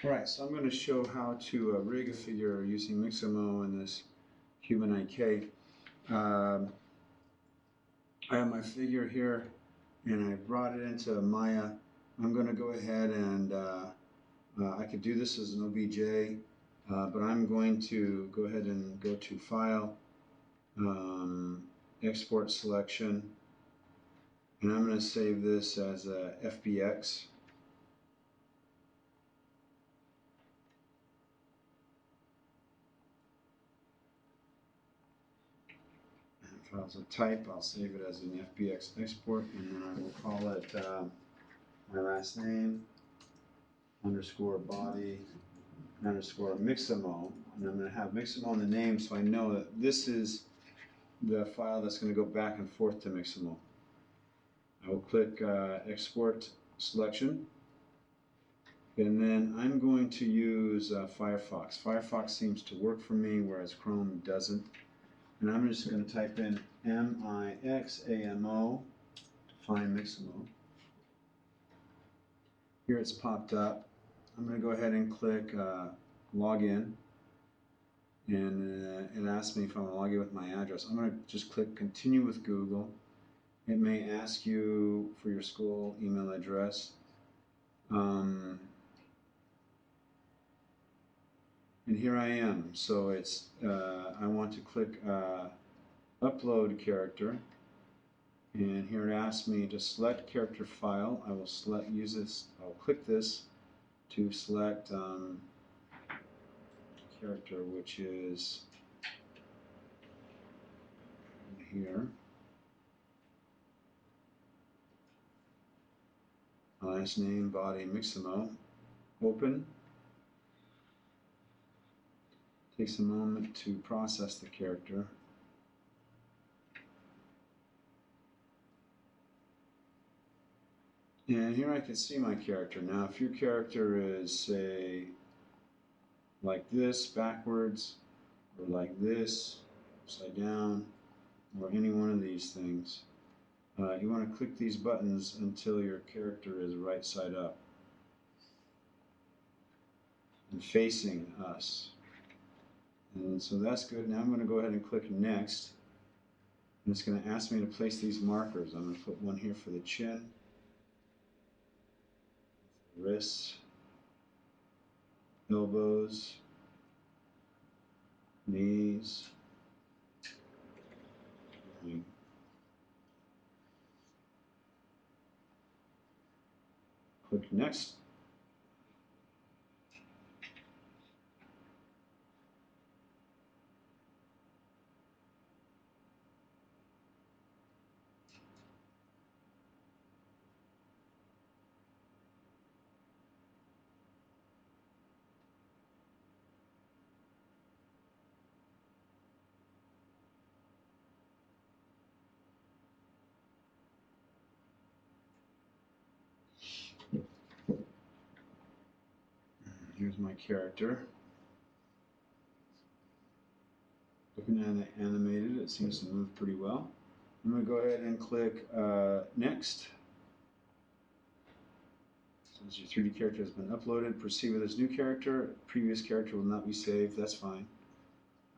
Alright, so I'm going to show how to rig a figure using Mixamo and this human IK. I have my figure here and I brought it into Maya. I'm going to go ahead and I could do this as an OBJ, but I'm going to go ahead and go to File, Export Selection, and I'm going to save this as a FBX. If I was a type, I'll save it as an FBX export, and then I will call it my last name, underscore body, underscore Mixamo, and I'm going to have Mixamo in the name so I know that this is the file that's going to go back and forth to Mixamo. I will click Export Selection, and then I'm going to use Firefox. Firefox seems to work for me, whereas Chrome doesn't. And I'm just going to type in Mixamo to find Mixamo. Here it's popped up. I'm going to go ahead and click Login. And it asks me if I want to log in with my address. I'm going to just click Continue with Google. It may ask you for your school email address. And here I am. So it's I want to click Upload Character, and here it asks me to select character file. I will use this. I'll click this to select character, which is here. Last name, body, Mixamo. Open. Takes a moment to process the character. And here I can see my character. Now, if your character is, say, like this, backwards, or like this, upside down, or any one of these things, you want to click these buttons until your character is right side up and facing us. And so that's good. Now I'm going to go ahead and click Next. And it's going to ask me to place these markers. I'm going to put one here for the chin, wrists, elbows, knees. Click Next. Here's my character. Looking at it animated, it seems to move pretty well. I'm going to go ahead and click Next. Since your 3D character has been uploaded, proceed with this new character. Previous character will not be saved. That's fine.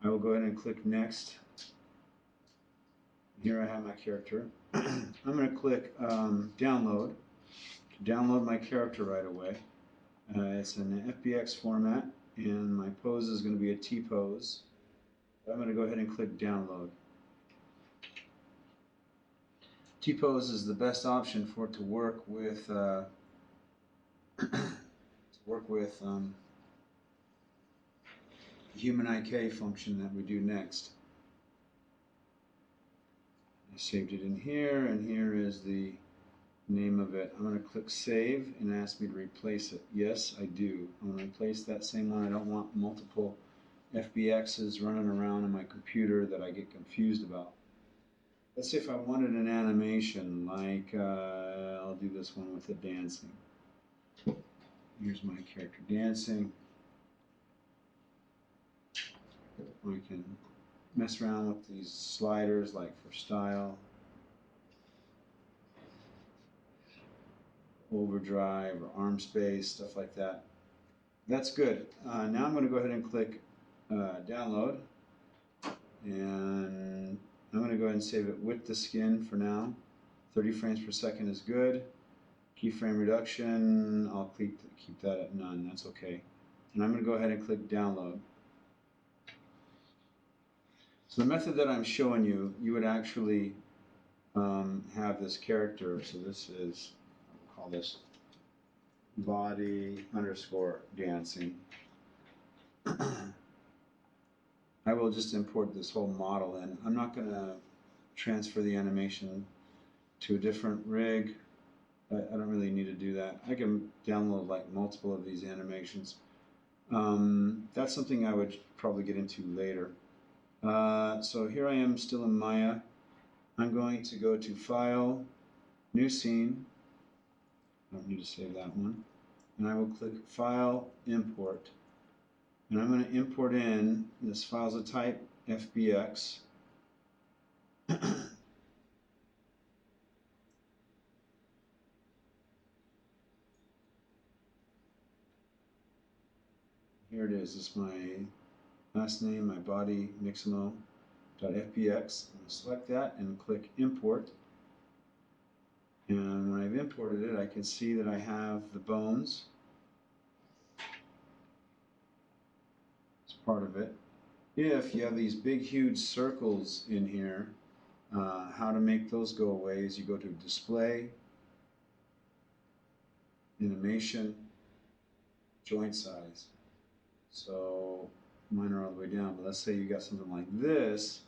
I will go ahead and click Next. Here I have my character. I'm going to click Download to download my character right away. It's in an FBX format, and my pose is going to be a T-pose. I'm going to go ahead and click Download. T-pose is the best option for it to work with the human IK function that we do next. I saved it in here, and here is the name of it. I'm going to click Save and ask me to replace it. Yes, I do. I'm going to replace that same one. I don't want multiple FBXs running around on my computer that I get confused about. Let's say if I wanted an animation, like I'll do this one with the dancing. Here's my character dancing. We can mess around with these sliders, like for style, overdrive, or arm space, stuff like that. That's good. Now I'm going to go ahead and click download, and I'm going to go ahead and save it with the skin for now. 30 frames per second is good. Keyframe reduction, I'll keep that at none, that's okay. And I'm going to go ahead and click download. So the method that I'm showing you, you would actually have this character. So this is, I'll call this body underscore dancing. I will just import this whole model in. I'm not going to transfer the animation to a different rig. I don't really need to do that. I can download like multiple of these animations. That's something I would probably get into later. So here I am still in Maya. I'm going to go to File, New Scene. I don't need to save that one. And I will click File, Import. And I'm going to import in this file's a type FBX. Here it is. This is my last name, my body, Mixamo.fbx. I'm going to select that and click Import. And when I've imported it, I can see that I have the bones. It's part of it. If you have these big, huge circles in here, how to make those go away is you go to Display, Animation, Joint Size. So mine are all the way down, but let's say you got something like this,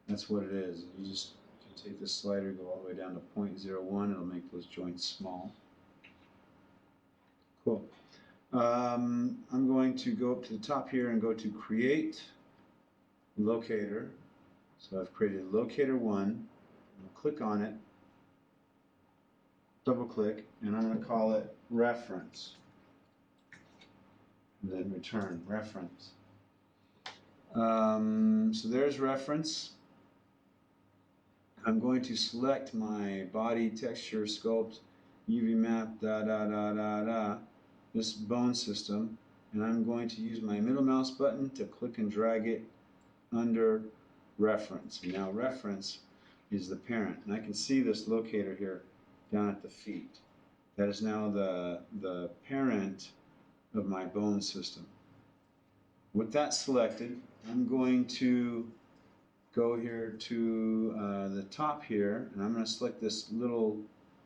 that's what it is. You just take this slider, go all the way down to 0.01, it'll make those joints small. Cool. I'm going to go up to the top here and go to Create Locator. So I've created Locator 1. I'll click on it, double click, and I'm going to call it Reference. And then return Reference. So there's Reference. I'm going to select my body, texture, sculpt, UV map, this bone system, and I'm going to use my middle mouse button to click and drag it under Reference. And now Reference is the parent, and I can see this locator here down at the feet. That is now the parent of my bone system. With that selected, I'm going to go here to the top here, and I'm going to select this little,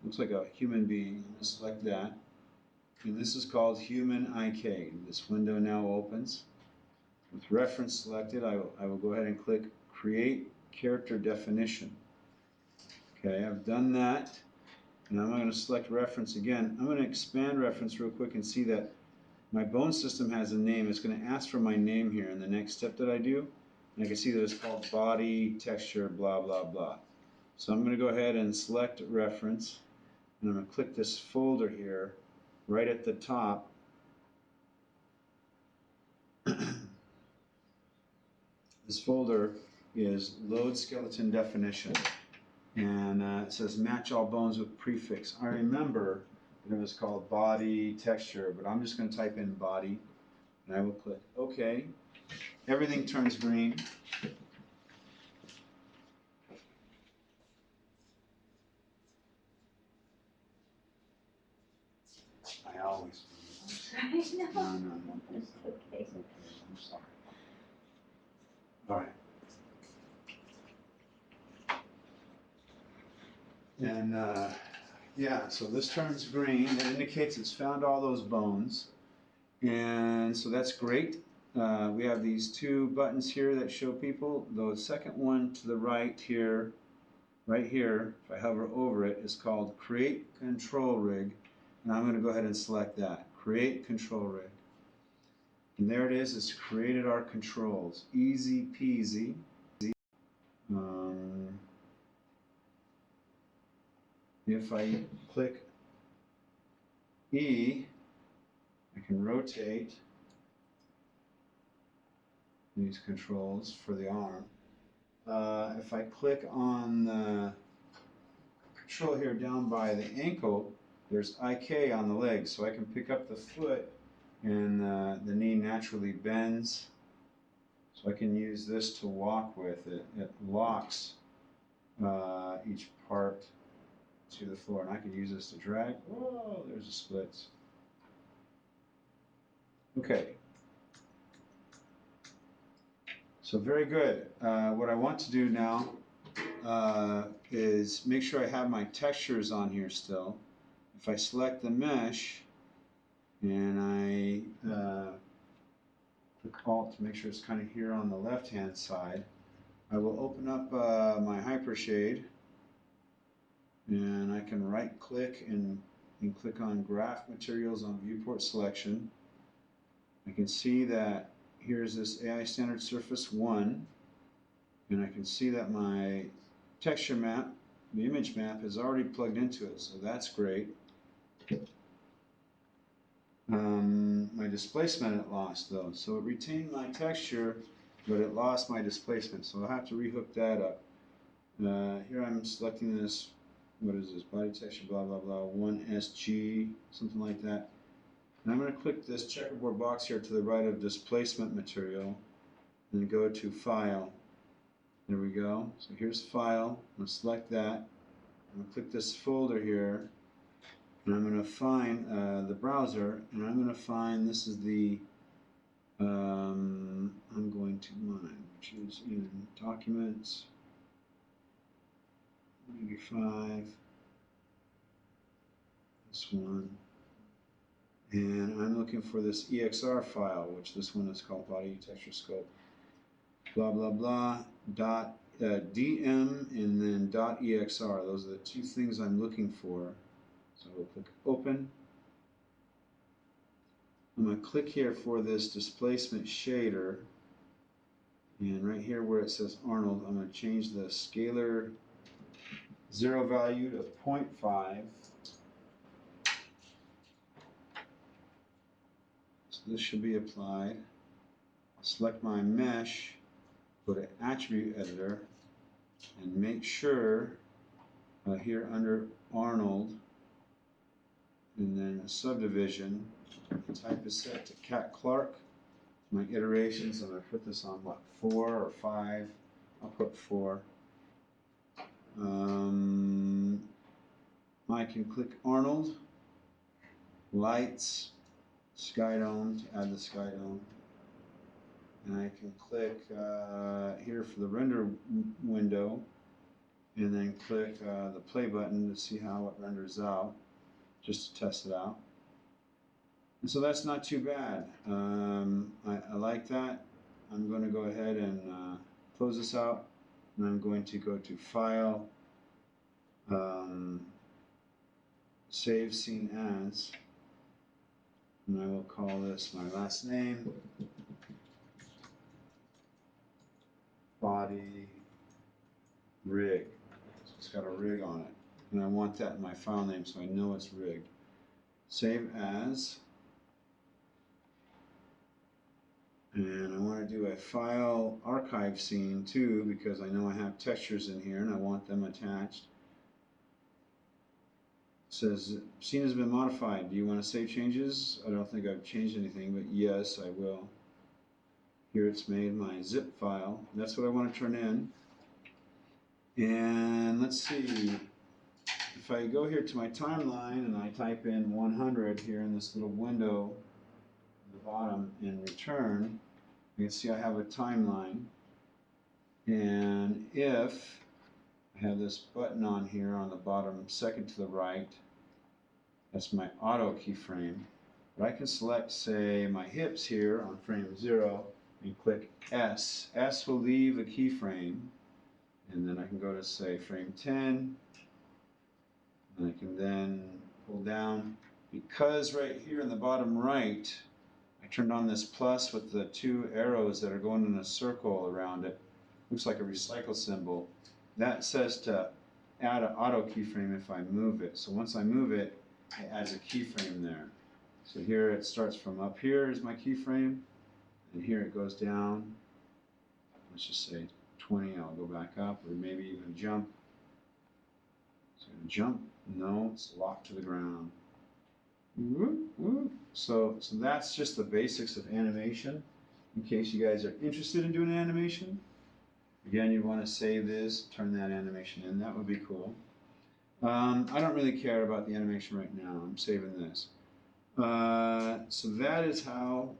looks like a human being. I'm going to select that. And this is called Human IK. This window now opens. With Reference selected, I will go ahead and click Create Character Definition. Okay, I've done that. And I'm going to select Reference again. I'm going to expand Reference real quick and see that my bone system has a name. It's going to ask for my name here in the next step that I do. And I can see that it's called body, texture, blah, blah, blah. So I'm going to go ahead and select Reference. And I'm going to click this folder here right at the top. This folder is Load Skeleton Definition. And it says Match All Bones with Prefix. I remember that it was called Body, Texture, but I'm just going to type in Body. And I will click OK. Everything turns green. I always do. No, It's okay. I'm sorry. All right. And yeah, so this turns green. That indicates it's found all those bones. And so that's great. We have these two buttons here that show people. The second one to the right here, if I hover over it, is called Create Control Rig. And I'm going to go ahead and select that. Create Control Rig. And there it is. It's created our controls. Easy peasy. If I click E, I can rotate these controls for the arm. If I click on the control here down by the ankle, there's IK on the leg, so I can pick up the foot and the knee naturally bends. So I can use this to walk with it. It locks each part to the floor, and I could use this to drag. Whoa, there's a splits. Okay. So very good. What I want to do now is make sure I have my textures on here still. If I select the mesh and I click Alt to make sure it's kind of here on the left hand side, I will open up my Hypershade, and I can right click and click on Graph Materials on Viewport Selection. I can see that here's this AI Standard Surface 1, and I can see that my texture map, the image map, is already plugged into it, so that's great. My displacement it lost though, so it retained my texture, but it lost my displacement, so I'll have to rehook that up. Here I'm selecting this, what is this, body texture, blah blah blah, 1SG, something like that. And I'm going to click this checkerboard box here to the right of displacement material, and go to File. There we go. So here's File. I'm going to select that. I'm going to click this folder here, and I'm going to find the browser, and I'm going to find, this is the, I'm going to mine, which is in Documents, 95, this one, and I'm looking for this EXR file, which this one is called Body Texture Scope, blah blah blah, dot DM and then dot EXR. Those are the two things I'm looking for. So we'll click Open. I'm going to click here for this displacement shader, and right here where it says Arnold, I'm going to change the scalar 0 value to 0.5. So this should be applied. Select my mesh, go to Attribute Editor, and make sure here under Arnold, and then a subdivision, the type is set to Cat Clark. My iterations, I'm going to put this on what, 4 or 5? I'll put 4. I can click Arnold, Lights, Sky Dome to add the Sky Dome. And I can click here for the render window, and then click the play button to see how it renders out, just to test it out. And so that's not too bad. I like that. I'm going to go ahead and close this out, and I'm going to go to File, Save Scene As, and I will call this my last name, Body Rig. So it's got a rig on it, and I want that in my file name so I know it's rigged. Save As, and I want to do a file archive scene too, because I know I have textures in here and I want them attached. It says scene has been modified. Do you want to save changes? I don't think I've changed anything, but yes, I will. Here it's made my zip file. That's what I want to turn in. And let's see, if I go here to my timeline and I type in 100 here in this little window at the bottom and return, you can see I have a timeline. And if I have this button on here on the bottom second to the right, that's my auto keyframe. But I can select, say, my hips here on frame 0 and click S. S will leave a keyframe, and then I can go to, say, frame 10, and I can then pull down. Because right here in the bottom right, I turned on this plus with the 2 arrows that are going in a circle around it. Looks like a recycle symbol. That says to add an auto keyframe if I move it. So once I move it, it adds a keyframe there. So here it starts from up here is my keyframe, and here it goes down. Let's just say 20, I'll go back up, or maybe even jump. So jump, no, it's locked to the ground. Whoop, whoop. So that's just the basics of animation. In case you guys are interested in doing an animation, again, you want to save this, turn that animation in. That would be cool. I don't really care about the animation right now. I'm saving this. So that is how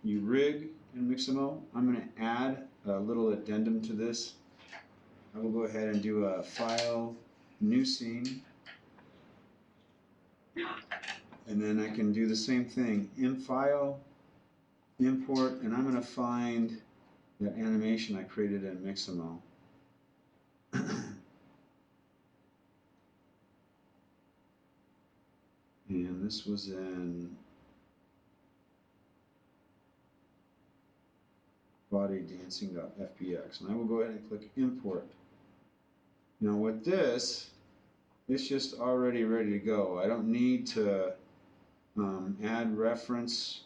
you rig in Mixamo. I'm going to add a little addendum to this. I will go ahead and do a file, new scene. And then I can do the same thing, in file, import, and I'm going to find that animation I created in Mixamo. And this was in bodydancing.fbx. And I will go ahead and click import. Now with this, it's just already ready to go. I don't need to add reference,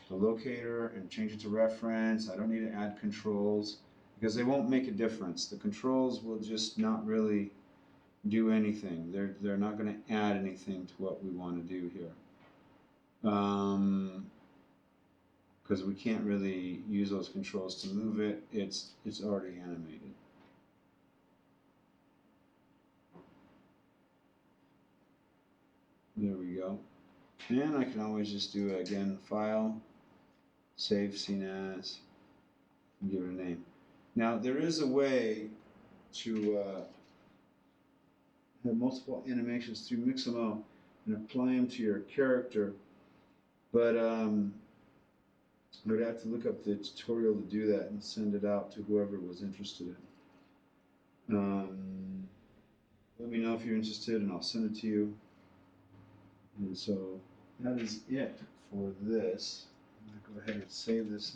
the locator, and change it to reference. I don't need to add controls because they won't make a difference. The controls will just not really do anything. They're not going to add anything to what we want to do here. Because we can't really use those controls to move it. It's already animated. There we go. And I can always just do it again, file, save scene as, and give it a name. Now there is a way to have multiple animations through Mixamo and apply them to your character, but I would have to look up the tutorial to do that and send it out to whoever was interested in it. Let me know if you're interested and I'll send it to you. And so that is it for this. I'm going to go ahead and save this